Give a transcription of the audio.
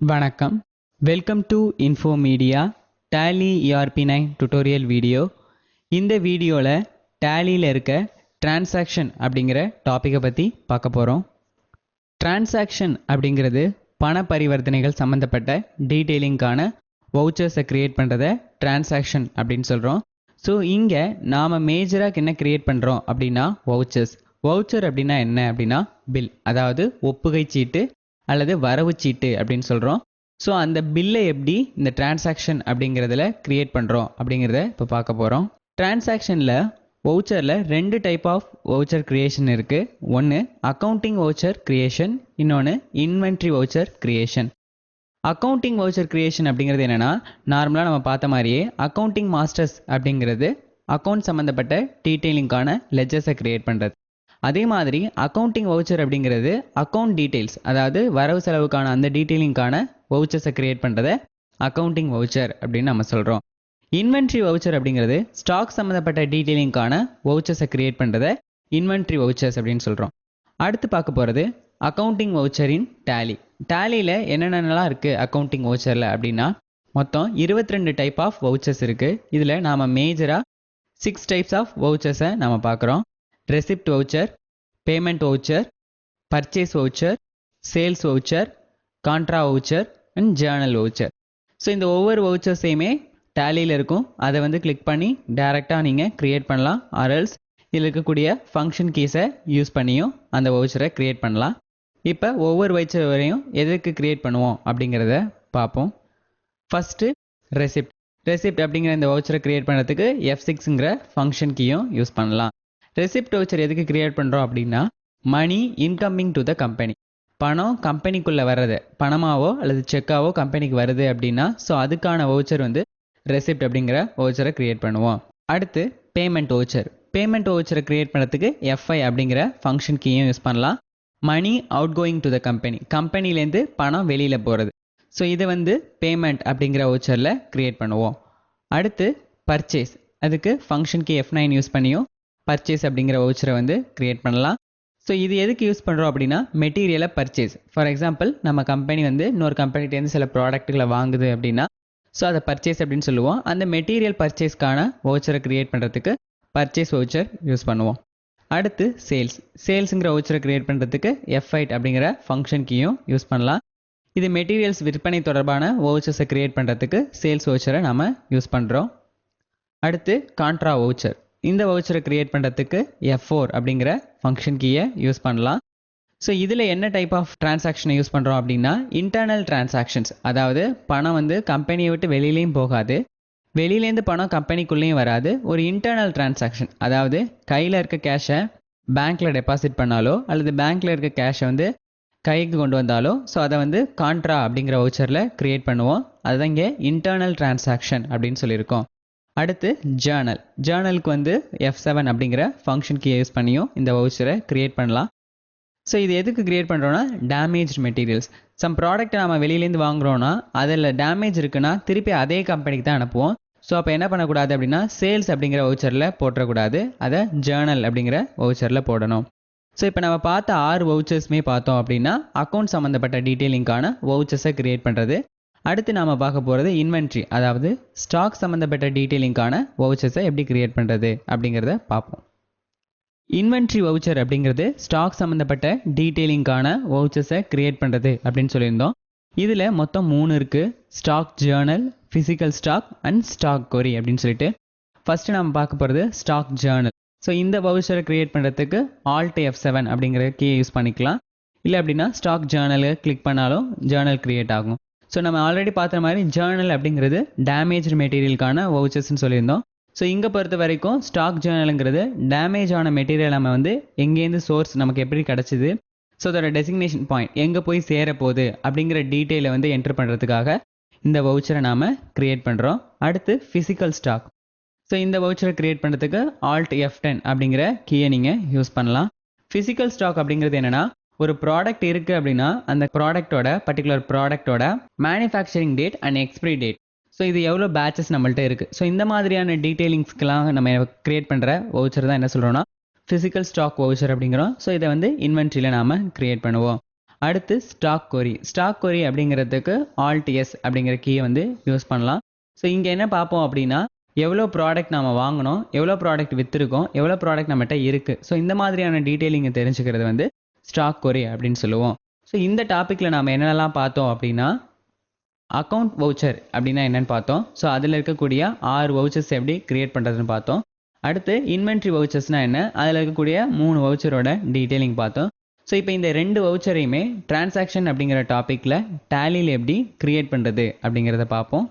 வணக்கம். Welcome to Info Media Tally ERP9 tutorial video. இந்த வீடியோவில் டேலியில் இருக்க டிரான்சாக்ஷன் அப்படிங்கிற டாப்பிக்கை பற்றி பார்க்க போகிறோம். டிரான்சாக்ஷன் அப்படிங்கிறது பண பரிவர்த்தனைகள் சம்மந்தப்பட்ட டீட்டெயிலிங்கான வவுச்சர்ஸை க்ரியேட் பண்ணுறத டிரான்சாக்ஷன் அப்படின்னு சொல்கிறோம். ஸோ இங்கே நாம் மேஜராக என்ன க்ரியேட் பண்ணுறோம் அப்படின்னா வவுச்சர்ஸ். வவுச்சர் அப்படின்னா என்ன அப்படின்னா பில், அதாவது ஒப்புகை சீட்டு அல்லது வரவு சீட்டு அப்படின்னு சொல்கிறோம். ஸோ அந்த பில்லை எப்படி இந்த டிரான்சாக்ஷன் அப்படிங்கிறதுல க்ரியேட் பண்ணுறோம் அப்படிங்கிறத இப்போ பார்க்க போகிறோம். டிரான்சாக்ஷனில் வவுச்சரில் 2 டைப் ஆஃப் வவுச்சர் க்ரியேஷன் இருக்குது. ஒன்று அக்கௌண்டிங் வவுச்சர் க்ரியேஷன், இன்னொன்று inventory voucher creation. Accounting voucher creation அப்படிங்கிறது என்னென்னா, நார்மலாக நம்ம பார்த்த மாதிரியே அக்கௌண்டிங் மாஸ்டர்ஸ் அப்படிங்கிறது அக்கௌண்ட் சம்மந்தப்பட்ட டீட்டெயிலிங்கான லெஜர்ஸை க்ரியேட் பண்ணுறது. அதே மாதிரி அக்கௌண்டிங் வவுச்சர் அப்படிங்கிறது அக்கௌண்ட் டீட்டெயில்ஸ், அதாவது வரவு செலவுக்கான அந்த டீட்டெயிலிங்கான வவுச்சர்ஸை க்ரியேட் பண்ணுறத அக்கௌண்டிங் வவுச்சர் அப்படின்னு நம்ம சொல்கிறோம். இன்வென்ட்ரி வவுச்சர் அப்படிங்கிறது ஸ்டாக் சம்மந்தப்பட்ட டீட்டெயிலிங்கான வவுச்சர்ஸை க்ரியேட் பண்ணுறத இன்வென்ட்ரி வவுச்சர்ஸ் அப்படின்னு சொல்கிறோம். அடுத்து பார்க்க போகிறது அக்கௌண்டிங் வவுச்சரின் டேலி. டேலியில் என்னென்னலாம் இருக்குது அக்கௌண்டிங் வவுச்சரில் அப்படின்னா, மொத்தம் 22 டைப் ஆஃப் வவுச்சர்ஸ் இருக்குது. இதில் நாம் மேஜராக 6 டைப்ஸ் ஆஃப் வவுச்சர்ஸை நம்ம பார்க்குறோம். Receipt voucher, payment voucher, purchase voucher, sales voucher, contra voucher and Journal voucher. So இந்த ஒவ்வொரு வவுச்சர்ஸையுமே டேலியில் இருக்கும். அதை வந்து கிளிக் பண்ணி டைரெக்டாக நீங்கள் க்ரியேட் பண்ணலாம். ஆர்எல்ஸ் இதில் இருக்கக்கூடிய ஃபங்க்ஷன் கீஸை யூஸ் பண்ணியும் அந்த வவுச்சரை க்ரியேட் பண்ணலாம். இப்போ ஒவ்வொரு வவுச்சர் வரையும் எதுக்கு க்ரியேட் பண்ணுவோம் அப்படிங்கிறத பார்ப்போம். First receipt. ரெசிப்ட் அப்படிங்கிற இந்த வவுச்சரை க்ரியேட் பண்ணுறதுக்கு F6ங்கிற ஃபங்க்ஷன் கீயும் யூஸ் பண்ணலாம். ரெசிப்ட் வவுச்சர் எதுக்கு க்ரியேட் பண்ணுறோம் அப்படின்னா, மணி இன்கமிங் டு த கம்பெனி, பணம் கம்பெனிக்குள்ளே வர்றது, பணமாவோ அல்லது செக்காவோ கம்பெனிக்கு வருது அப்படின்னா, ஸோ அதுக்கான வவுச்சர் வந்து ரெசிப்ட் அப்படிங்கிற வவுச்சரை க்ரியேட் பண்ணுவோம். அடுத்து பேமெண்ட் வவுச்சர். பேமெண்ட் வவுச்சரை க்ரியேட் பண்ணுறதுக்கு F5 அப்படிங்கிற ஃபங்க்ஷன் கீயும் யூஸ் பண்ணலாம். Money out going to the company, கம்பெனிலேருந்து பணம் வெளியில் போகிறது. ஸோ இது வந்து பேமெண்ட் அப்படிங்கிற வவுச்சரில் க்ரியேட் பண்ணுவோம். அடுத்து பர்ச்சேஸ். அதுக்கு ஃபங்க்ஷன் கீ F9 யூஸ் பண்ணியும் பர்ச்சேஸ் அப்படிங்கிற வவுச்சரை வந்து க்ரியேட் பண்ணலாம். ஸோ இது எதுக்கு யூஸ் பண்ணுறோம் அப்படின்னா, மெட்டீரியலை பர்ச்சேஸ். ஃபார் எக்ஸாம்பிள் நம்ம கம்பெனி வந்து இன்னொரு கம்பெனிட்டேருந்து சில ப்ராடக்ட்டுகளை வாங்குது அப்படின்னா, ஸோ அதை பர்ச்சேஸ் அப்படின்னு சொல்லுவோம். அந்த மெட்டீரியல் பர்ச்சேஸ்க்கான வவுச்சரை க்ரியேட் பண்ணுறதுக்கு பர்ச்சேஸ் வவுச்சர் யூஸ் பண்ணுவோம். அடுத்து சேல்ஸ். சேல்ஸுங்கிற வவுச்சரை க்ரியேட் பண்ணுறதுக்கு F8 அப்படிங்கிற ஃபங்க்ஷன் கீயும் யூஸ் பண்ணலாம். இது மெட்டீரியல்ஸ் விற்பனை தொடர்பான வவுச்சர்ஸை க்ரியேட் பண்ணுறதுக்கு சேல்ஸ் வவுச்சரை நம்ம யூஸ் பண்ணுறோம். அடுத்து கான்ட்ரா வவுச்சர். இந்த வவுச்சரை க்ரியேட் பண்ணுறதுக்கு F4 அப்படிங்கிற ஃபங்க்ஷன் கீயை யூஸ் பண்ணலாம். ஸோ இதில் என்ன டைப் ஆஃப் டிரான்சாக்ஷனை யூஸ் பண்ணுறோம் அப்படின்னா, இன்டர்னல் டிரான்சாக்ஷன்ஸ், அதாவது பணம் வந்து கம்பெனியை விட்டு வெளியிலையும் போகாது, வெளியிலேருந்து பணம் கம்பெனிக்குள்ளேயும் வராது. ஒரு இன்டர்னல் டிரான்சாக்ஷன், அதாவது கையில் இருக்க கேஷை பேங்க்கில் டெபாசிட் பண்ணாலோ அல்லது பேங்க்கில் இருக்க கேஷை வந்து கைக்கு கொண்டு வந்தாலோ, ஸோ அதை வந்து கான்ட்ரா அப்படிங்கிற வவுச்சரில் க்ரியேட் பண்ணுவோம். அதுதான் இங்கே இன்டர்னல் டிரான்சாக்ஷன் அப்படின்னு சொல்லியிருக்கோம். அடுத்து ஜேர்னல். ஜேர்னலுக்கு வந்து F7 அப்படிங்கிற ஃபங்க்ஷன் கீயை யூஸ் பண்ணியும் இந்த வவுச்சரை க்ரியேட் பண்ணலாம். ஸோ இது எதுக்கு க்ரியேட் பண்ணுறோன்னா, டேமேஜ் மெட்டீரியல்ஸ். சம் ப்ராடக்ட்டை நம்ம வெளியிலேருந்து வாங்குகிறோன்னா அதில் டேமேஜ் இருக்குன்னா திருப்பி அதே கம்பெனிக்கு தான் அனுப்புவோம். ஸோ அப்போ என்ன பண்ணக்கூடாது அப்படின்னா, சேல்ஸ் அப்படிங்கிற வவுச்சரில் போட்டுறக்கூடாது, அதை ஜேர்னல் அப்படிங்கிற வவுச்சரில் போடணும். ஸோ இப்போ நம்ம பார்த்த 6 வவுச்சர்ஸுமே பார்த்தோம் அப்படின்னா அக்கௌண்ட் சம்மந்தப்பட்ட டீட்டெயிலிங்கான வவுச்சர்ஸை க்ரியேட் பண்ணுறது. அடுத்து நாம் பார்க்க போகிறது இன்வென்ட்ரி, அதாவது ஸ்டாக் சம்மந்தப்பட்ட டீட்டெயிலிங்கான வவுச்சர்ஸை எப்படி க்ரியேட் பண்ணுறது அப்படிங்கிறத பார்ப்போம். இன்வென்ட்ரி வவுச்சர் அப்படிங்கிறது ஸ்டாக் சம்மந்தப்பட்ட டீட்டெயிலிங்கான வவுச்சர்ஸை க்ரியேட் பண்ணுறது அப்படின்னு சொல்லியிருந்தோம். இதில் மொத்தம் 3 இருக்குது: stock journal, physical stock and stock query அப்படின்னு சொல்லிட்டு. ஃபஸ்ட்டு நம்ம பார்க்க போகிறது ஸ்டாக் ஜேர்னல். ஸோ இந்த வவுச்சரை க்ரியேட் பண்ணுறதுக்கு Alt F7 அப்படிங்கிற கீயை யூஸ் பண்ணிக்கலாம். இல்லை அப்படின்னா ஸ்டாக் ஜேர்னலை கிளிக் பண்ணாலும் ஜேர்னல் க்ரியேட் ஆகும். ஸோ நம்ம ஆல்ரெடி பார்த்த மாதிரி ஜேர்னல் அப்படிங்கிறது டேமேஜ் மெட்டீரியலுக்கான வவுச்சர்ஸ்ன்னு சொல்லியிருந்தோம். ஸோ இங்கே பொறுத்த வரைக்கும் ஸ்டாக் ஜேர்னலுங்கிறது டேமேஜ் ஆன மெட்டீரியல் நம்ம வந்து எங்கேருந்து சோர்ஸ் நமக்கு எப்படி கிடச்சிது, ஸோ அதோட டெசிக்னேஷன் பாயிண்ட் எங்கே போய் சேரப்போகுது அப்படிங்கிற டீட்டெயிலை வந்து என்ட்ரு பண்ணுறதுக்காக இந்த வவுச்சரை நாம் க்ரியேட் பண்ணுறோம். அடுத்து ஃபிசிக்கல் ஸ்டாக். ஸோ இந்த வவுச்சரை க்ரியேட் பண்ணுறதுக்கு Alt F10 அப்படிங்கிற கீயை நீங்கள் யூஸ் பண்ணலாம். ஃபிசிக்கல் ஸ்டாக் அப்படிங்கிறது என்னென்னா, ஒரு ப்ராடக்ட் இருக்குது அப்படின்னா அந்த ப்ராடக்டோட பர்டிகுலர் ப்ராடக்டோட manufacturing date and expiry date, so இது எவ்வளோ பேட்சஸ் நம்மள்ட்ட இருக்குது, ஸோ இந்த மாதிரியான டீட்டெயிலிங்ஸ்க்கெலாம் நம்ம க்ரியேட் பண்ணுற வவுச்சர் தான் என்ன சொல்கிறோன்னா ஃபிசிக்கல் ஸ்டாக் வவுச்சர் அப்படிங்கிறோம். ஸோ இதை வந்து இன்வென்ட்ரியில் நாம் க்ரியேட் பண்ணுவோம். அடுத்து ஸ்டாக் கொரி அப்படிங்கிறதுக்கு ஆல்ட் எஸ் அப்படிங்கிற கீயை வந்து யூஸ் பண்ணலாம். ஸோ இங்கே என்ன பார்ப்போம் அப்படின்னா எவ்வளோ ப்ராடக்ட் நம்ம வாங்கினோம், எவ்வளோ ப்ராடக்ட் விற்றுருக்கோம், எவ்வளோ ப்ராடக்ட் நம்மகிட்ட இருக்குது. ஸோ இந்த மாதிரியான டீட்டெயிலிங்கை தெரிஞ்சுக்கிறது வந்து ஸ்டாக் கொரி அப்படின்னு சொல்லுவோம். ஸோ இந்த டாப்பிக்கில் நம்ம என்னென்னலாம் பார்த்தோம் அப்படின்னா அக்கௌண்ட் வவுச்சர் அப்படின்னா என்னென்னு பார்த்தோம். ஸோ அதில் இருக்கக்கூடிய 6 வவுச்சர்ஸ் எப்படி க்ரியேட் பண்ணுறதுன்னு பார்த்தோம். அடுத்து இன்வென்ட்ரி வவுச்சர்ஸ்னால் என்ன, அதில் இருக்கக்கூடிய 3 வவுச்சரோட டீட்டெயிலிங் பார்த்தோம். ஸோ இப்போ இந்த 2 வவுச்சரையுமே டிரான்சாக்ஷன் அப்படிங்கிற டாப்பிக்கில் டேலியில் எப்படி க்ரியேட் பண்ணுறது அப்படிங்கிறத பார்ப்போம்.